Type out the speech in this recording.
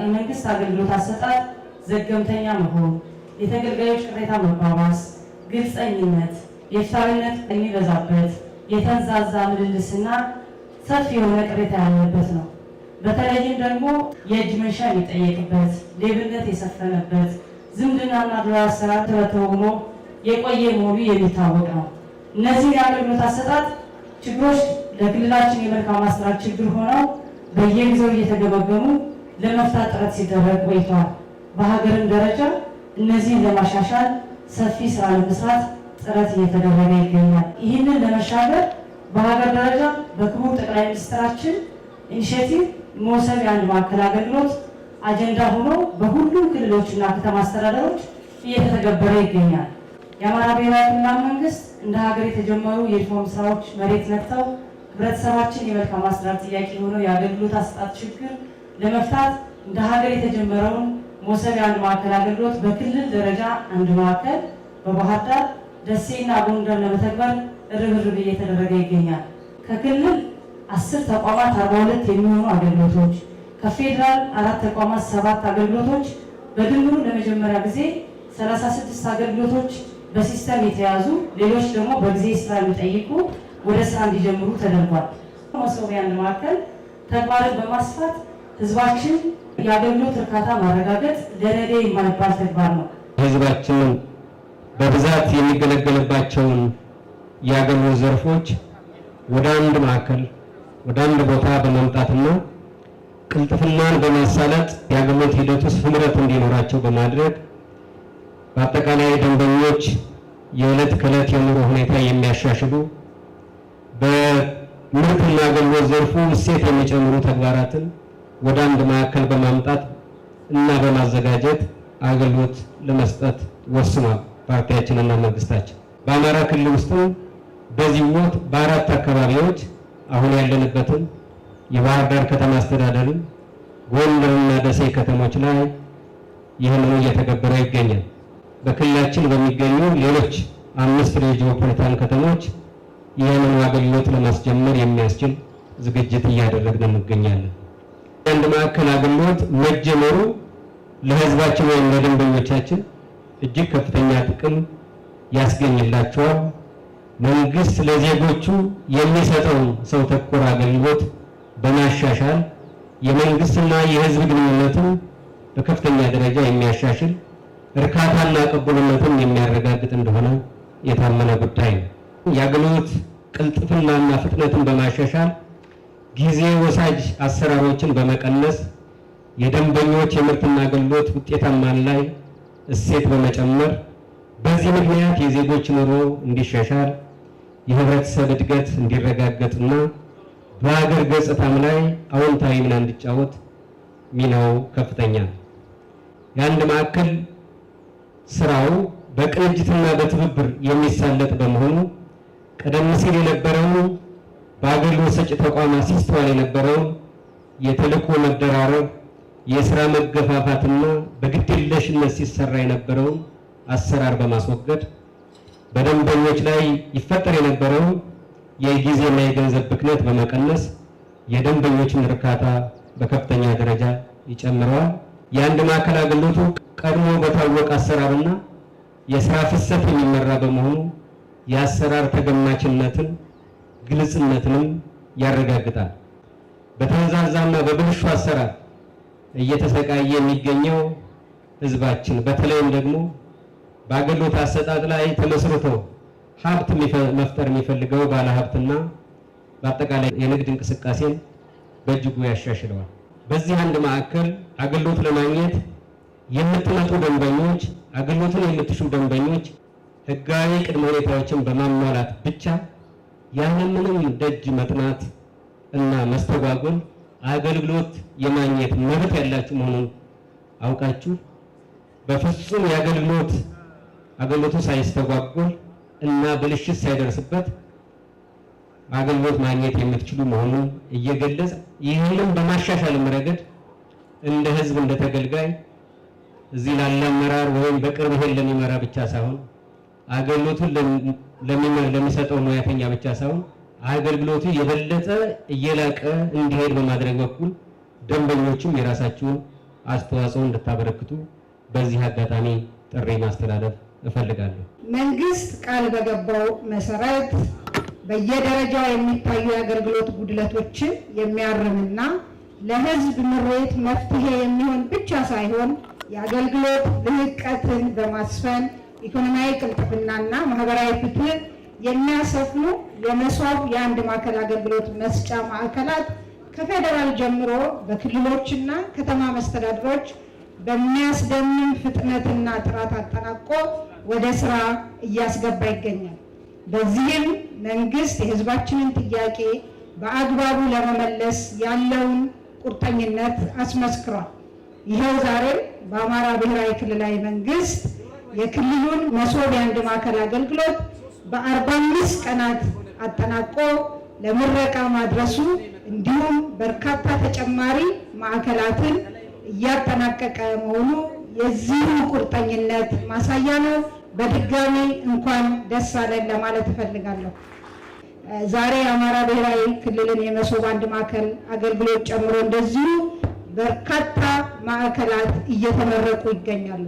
የመንግስት አገልግሎት አሰጣጥ ዘገምተኛ መሆን፣ የተገልጋዮች ቅሬታ መባባስ፣ ግልጸኝነት፣ የፍትሃዊነት የሚበዛበት የተንዛዛ ምልልስና ሰፊ የሆነ ቅሬታ ያለበት ነው። በተለይም ደግሞ የእጅ መንሻ የሚጠየቅበት፣ ሌብነት የሰፈነበት፣ ዝምድናና ዱላ አሰራር ተበተውኖ የቆየ መሆኑ የሚታወቅ ነው። እነዚህ የአገልግሎት አሰጣጥ ችግሮች ለክልላችን የመልካም አስተዳደር ችግር ሆነው በየጊዜው እየተገመገሙ ለመፍታት ጥረት ሲደረግ ቆይቷል። በሀገርም ደረጃ እነዚህን ለማሻሻል ሰፊ ስራ ለመስራት ጥረት እየተደረገ ይገኛል። ይህንን ለመሻገር በሀገር ደረጃ በክቡር ጠቅላይ ሚኒስትራችን ኢኒሼቲቭ መውሰብ የአንድ ማዕከል አገልግሎት አጀንዳ ሆኖ በሁሉም ክልሎችና ከተማ አስተዳደሮች እየተተገበረ ይገኛል። የአማራ ብሔራዊ ክልላዊ መንግስት እንደ ሀገር የተጀመሩ የሪፎርም ስራዎች መሬት ነክተው ህብረተሰባችን የመልካም አስተዳደር ጥያቄ ሆነው የአገልግሎት አሰጣጥ ችግር ለመፍታት እንደ ሀገር የተጀመረውን መውሰብ የአንድ ማዕከል አገልግሎት በክልል ደረጃ አንድ ማዕከል በባህር ዳር፣ ደሴና ጎንደር ለመተግበር ርብርብ እየተደረገ ይገኛል። ከክልል 10 ተቋማት 42 የሚሆኑ አገልግሎቶች፣ ከፌዴራል 4 ተቋማት 7 አገልግሎቶች በድምሩ ለመጀመሪያ ጊዜ 36 አገልግሎቶች በሲስተም የተያዙ ሌሎች ደግሞ በጊዜ ስራ የሚጠይቁ ወደ ስራ እንዲጀምሩ ተደርጓል። መውሰብ የአንድ ማዕከል ተግባርን በማስፋት ህዝባችን የአገልግሎት እርካታ ማረጋገጥ ለነገ የማይባል ተግባር ነው። ህዝባችን በብዛት የሚገለገልባቸውን የአገልግሎት ዘርፎች ወደ አንድ ማዕከል ወደ አንድ ቦታ በማምጣትና ቅልጥፍናን በማሳለጥ የአገልግሎት ሂደቱ ስምረት እንዲኖራቸው በማድረግ በአጠቃላይ ደንበኞች የዕለት ከዕለት የኑሮ ሁኔታ የሚያሻሽሉ በምርትና አገልግሎት ዘርፉ እሴት የሚጨምሩ ተግባራትን ወደ አንድ ማዕከል በማምጣት እና በማዘጋጀት አገልግሎት ለመስጠት ወስኗል ፓርቲያችንና መንግስታችን። በአማራ ክልል ውስጥም በዚህ ወቅት በአራት አካባቢዎች አሁን ያለንበትን የባህር ዳር ከተማ አስተዳደርን፣ ጎንደርና ደሴ ከተሞች ላይ ይህንን እየተገበረ ይገኛል። በክልላችን በሚገኙ ሌሎች 5 ሜትሮፖሊታን ከተሞች ይህንን አገልግሎት ለማስጀመር የሚያስችል ዝግጅት እያደረግን እንገኛለን። አንድ ማዕከል አገልግሎት መጀመሩ ለህዝባችን ወይም ለደንበኞቻችን እጅግ ከፍተኛ ጥቅም ያስገኝላቸዋል። መንግስት ለዜጎቹ የሚሰጠውን ሰው ተኮር አገልግሎት በማሻሻል የመንግስትና የህዝብ ግንኙነትን በከፍተኛ ደረጃ የሚያሻሽል እርካታና ቅቡልነትን የሚያረጋግጥ እንደሆነ የታመነ ጉዳይ ነው። የአገልግሎት ቅልጥፍናና ፍጥነትን በማሻሻል ጊዜ ወሳጅ አሰራሮችን በመቀነስ የደንበኞች የምርትና አገልግሎት ውጤታማነት ላይ እሴት በመጨመር በዚህ ምክንያት የዜጎች ኑሮ እንዲሻሻል የህብረተሰብ እድገት እንዲረጋገጥና በሀገር ገጽታም ላይ አዎንታዊ ሚና እንዲጫወት ሚናው ከፍተኛ ነው። የአንድ ማዕከል ስራው በቅንጅትና በትብብር የሚሳለጥ በመሆኑ ቀደም ሲል የነበረውን በአገልግሎት ሰጪ ተቋማት ሲስተዋል የነበረውን የተልዕኮ መደራረብ፣ የስራ መገፋፋትና በግድየለሽነት ሲሰራ የነበረውን አሰራር በማስወገድ በደንበኞች ላይ ይፈጠር የነበረውን የጊዜና የገንዘብ ብክነት በመቀነስ የደንበኞችን እርካታ በከፍተኛ ደረጃ ይጨምረዋል። የአንድ ማዕከል አገልግሎቱ ቀድሞ በታወቀ አሰራርና የስራ ፍሰት የሚመራ በመሆኑ የአሰራር ተገማችነትን ግልጽነትንም ያረጋግጣል። በተንዛዛና በብልሹ አሰራር እየተሰቃየ የሚገኘው ህዝባችን በተለይም ደግሞ በአገልግሎት አሰጣጥ ላይ ተመስርቶ ሀብት መፍጠር የሚፈልገው ባለሀብትና በአጠቃላይ የንግድ እንቅስቃሴን በእጅጉ ያሻሽለዋል። በዚህ አንድ ማዕከል አገልግሎት ለማግኘት የምትመጡ ደንበኞች፣ አገልግሎትን የምትሹ ደንበኞች ህጋዊ ቅድመ ሁኔታዎችን በማሟላት ብቻ ያለምንም ደጅ መጥናት እና መስተጓጎል አገልግሎት የማግኘት መብት ያላችሁ መሆኑን አውቃችሁ በፍጹም አገልግሎቱ ሳይስተጓጎል እና ብልሽት ሳይደርስበት አገልግሎት ማግኘት የምትችሉ መሆኑን እየገለጽ ይህንን በማሻሻልም ረገድ እንደ ህዝብ እንደ ተገልጋይ እዚህ ላለ አመራር ወይም በቅርብ ይሄን ለሚመራ ብቻ ሳይሆን አገልግሎቱን ለሚሰጠው ሙያተኛ ብቻ ሳይሆን አገልግሎቱ የበለጠ እየላቀ እንዲሄድ በማድረግ በኩል ደንበኞችም የራሳቸውን አስተዋጽኦ እንድታበረክቱ በዚህ አጋጣሚ ጥሪ ማስተላለፍ እፈልጋለሁ። መንግስት ቃል በገባው መሰረት በየደረጃው የሚታዩ የአገልግሎት ጉድለቶችን የሚያርምና ለህዝብ ምሬት መፍትሄ የሚሆን ብቻ ሳይሆን የአገልግሎት ልህቀትን በማስፈን ኢኮኖሚያዊ ቅልጥፍናና ማህበራዊ ፍትህ የሚያሰፍኑ የመሶብ የአንድ ማዕከል አገልግሎት መስጫ ማዕከላት ከፌደራል ጀምሮ በክልሎችና ከተማ መስተዳድሮች በሚያስደምም ፍጥነትና ጥራት አጠናቆ ወደ ስራ እያስገባ ይገኛል። በዚህም መንግስት የህዝባችንን ጥያቄ በአግባቡ ለመመለስ ያለውን ቁርጠኝነት አስመስክሯል። ይኸው ዛሬ በአማራ ብሔራዊ ክልላዊ መንግስት የክልሉን መሶብ የአንድ ማዕከል አገልግሎት በ45 ቀናት አጠናቆ ለምረቃ ማድረሱ እንዲሁም በርካታ ተጨማሪ ማዕከላትን እያጠናቀቀ መሆኑ የዚሁ ቁርጠኝነት ማሳያ ነው። በድጋሚ እንኳን ደስ አለን ለማለት እፈልጋለሁ። ዛሬ የአማራ ብሔራዊ ክልልን የመሶብ አንድ ማዕከል አገልግሎት ጨምሮ እንደዚሁ በርካታ ማዕከላት እየተመረቁ ይገኛሉ።